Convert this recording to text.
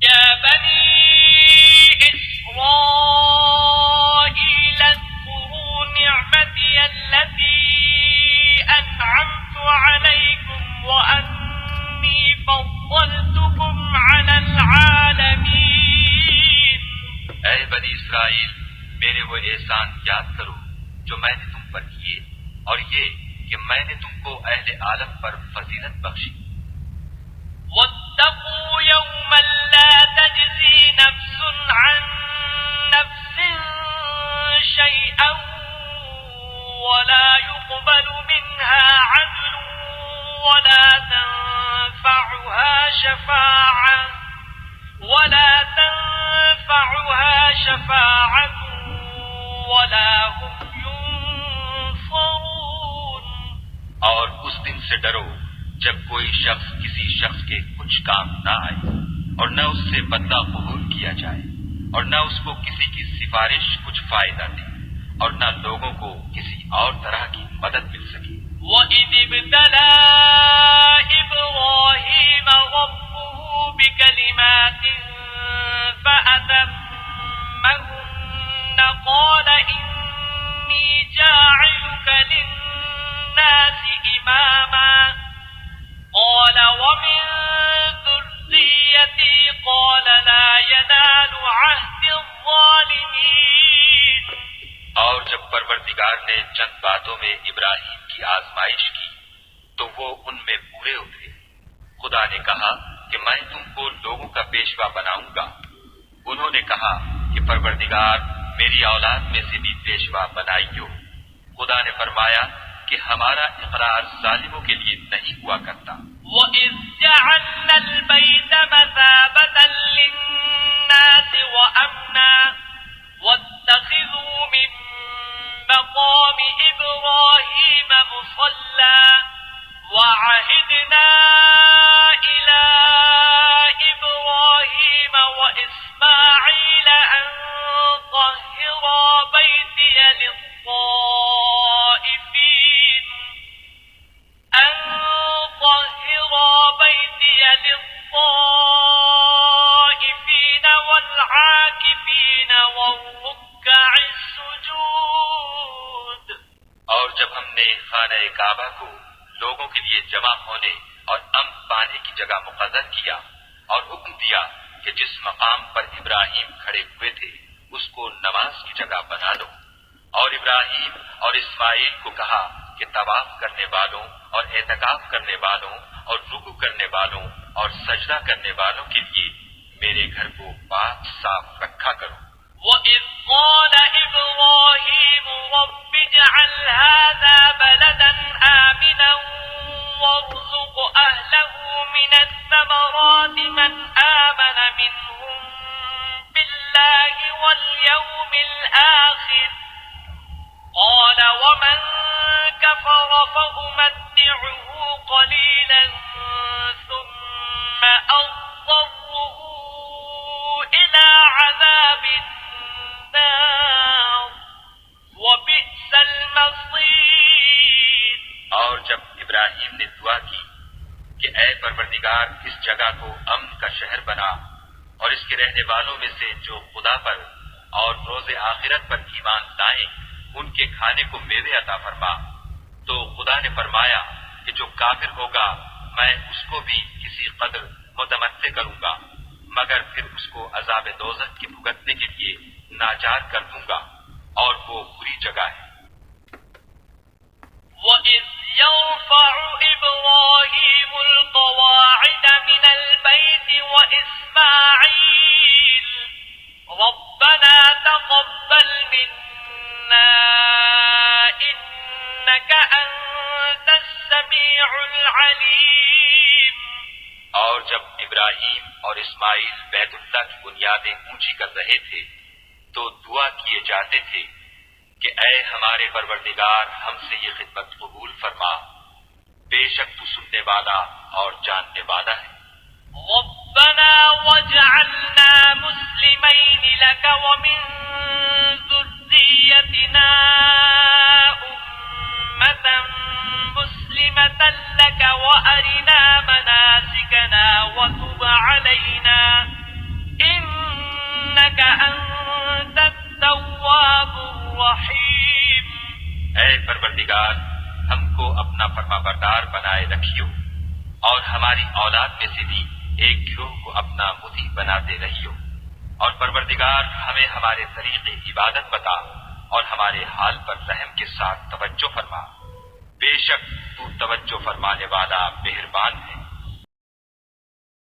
يا بني إسرائيل اذكروا نعمتي التي أنعمت عليكم وأني فضلتكم على العالمين. اے بنی اسرائیل، میرے وہ احسان یاد کرو جو میں نے تم پر کیے، اور یہ کہ میں نے تم کو اہل عالم پر فضیلت بخشی. واتقوا يوما لا تجزي نفس عن نفس شيئا ولا يقبل منها عدل ولا تنفعها شفاعة ولا هم ينصرون. اور اس دن سے ڈرو جب کوئی شخص کسی شخص کے کچھ کام نہ آئے، اور نہ اس سے بدلہ قبول کیا جائے، اور نہ اس کو کسی کی سفارش کچھ فائدہ دے، اور نہ لوگوں کو کسی اور طرح کی مدد مل سکے. وَإِذِ ابْتَلَى إِبْرَاهِيمَ رَبُّهُ بِكَلِمَاتٍ فَأَتَمَّهُنَّ قَالَ إِنِّي جَاعِلُكَ لِلنَّاسِ إِمَامًا قال ومن ذريتي قال لا ينال عهد الظالمين. اور جب پروردگار نے چند باتوں میں ابراہیم کی آزمائش کی تو وہ ان میں پورے اترے. خدا نے کہا کہ میں تم کو لوگوں کا پیشوا بناؤں گا. انہوں نے کہا کہ پروردگار میری اولاد میں سے بھی پیشوا بنائیو. خدا نے فرمایا کہ ہمارا اقرار ظالموں کے لیے نہیں ہوا کرتا. وَإِذْ جَعَلْنَا الْبَيْتَ مَثَابَةً لِلنَّاسِ وَأَمْنًا وَاتَّخِذُوا مِن مَّقَامِ إِبْرَاهِيمَ مُصَلًّى وَعَهِدْنَا إِلَىٰ إِبْرَاهِيمَ وَإِسْمَاعِيلَ أَن طَهِّرَا بَيْتِيَ للطائفين والعاكفين والركع السجود. اور جب ہم نے خانہ کعبہ کو لوگوں کے لیے جمع ہونے اور امن پانے کی جگہ مقرر کیا اور حکم دیا کہ جس مقام پر ابراہیم کھڑے ہوئے تھے اس کو نماز کی جگہ بنا لو، اور ابراہیم اور اسماعیل کو کہا کہ طواف کرنے والوں اور اعتکاف کرنے والوں اور رکوع کرنے والوں اور سجدہ کرنے والوں کے لیے میرے گھر کو پاک صاف رکھا کرو. وَإِذْ قَالَ إِبْرَاهِيمُ رَبِّ اجْعَلْ هَٰذَا بَلَدًا آمِنًا وَارْزُقْ أَهْلَهُ مِنَ الثَّمَرَاتِ مَنْ آمَنَ مِنْهُم بِاللَّهِ وَالْيَوْمِ الْآخِرِ قَالَ وَمَن كَفَرَ فَأُمَتِّعُهُ قَلِيلًا ثُمَّ أَضْطَرُّهُ إِلَىٰ عَذَابِ النَّارِ وَبِئْسَ الْمَصِيرُ. اور جب ابراہیم نے دعا کی کہ اے پروردگار اس جگہ کو امن کا شہر بنا اور اس کے رہنے والوں میں سے جو خدا پر اور روز آخرت پر ایمان لائیں ان کے کھانے کو میوے عطا فرما، تو خدا نے فرمایا کہ جو کافر ہوگا میں اس کو بھی کسی قدر متمتع کروں گا، مگر پھر اس کو عذاب دوزخ کے بھگتنے کے لیے ناچار کر دوں گا، اور وہ بری جگہ ہے. وَإِذْ يَرْفَعُ إِبْرَاهِيمُ الْقَوَاعِدَ مِنَ الْبَيْتِ وَإِسْمَاعِيلُ رَبَّنَا تَقَبَّلْ مِنَّا إِنَّكَ أَنتَ السَّمِيعُ الْعَلِيمُ. اور جب ابراہیم اور اسماعیل بیت اللہ کی بنیادیں اونچی کر رہے تھے تو دعا کیے جاتے تھے کہ اے ہمارے پروردگار ہم سے یہ خدمت قبول فرما، بے شک تو سننے والا اور جاننے والا ہے. ربنا واجعلنا مسلمين لك ومن ذريتنا أمة مسلمة لك وأرنا مناسكنا وتب علينا أنت التواب الرحيم. اے پروردگار، ہم کو اپنا فرما بردار بنائے رکھیو، اور ہماری اولاد میں سے بھی ایک گروہ کو اپنا مطیع بناتے رہیو، اور پروردگار ہمیں ہمارے طریق عبادت بتا اور ہمارے حال پر رحم کے ساتھ توجہ فرما، بے شک تو توجہ فرمانے والا مہربان ہے۔